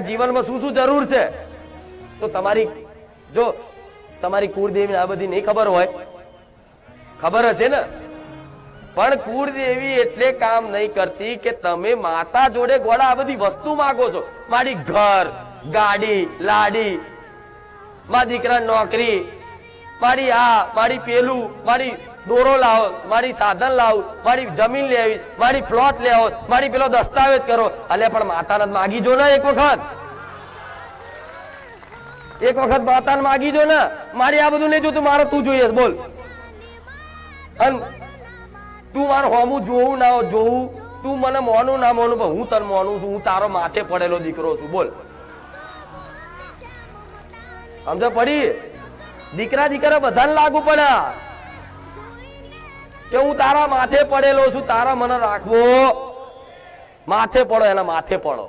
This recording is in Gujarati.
જીવનમાં શું શું જરૂર છે તો તમારી જો તમારી કુળદેવી આ બધી નહીં ખબર હોય, ખબર હશે ને, પણ કુળદેવી એટલે કામ નહીં કરતી કે તમે માતા જોડે ગોળા આ બધી વસ્તુ માંગો છો, મારી ઘર, ગાડી, લાડી, મારા દીકરા નોકરી, મારી આ, મારી પેલું, મારી દોરો લાવો, મારી સાધન લાવું, મારી જમીન લેવી, મારી પ્લોટ લેવો, મારી પેલો દસ્તાવેજ કરો. અલે પણ માતાને માગી જો ને એક વખત માતાને માગી જો ને. મારી આ બધું નહીં જોતું, મારે તું જોઈએ બોલ. અને તું મારે હોમું જોવું ના જોવું, તું મને મોનું ના મોનું, પણ હું તને મોનું છું. હું તારો માથે પડેલો દીકરો છું. બોલ, સમજ પડી? દીકરા દીકરા બધાને લાગુ પડે કે હું તારા માથે પડેલો છું, તારા મને રાખવો. માથે પડો, એના માથે પડો.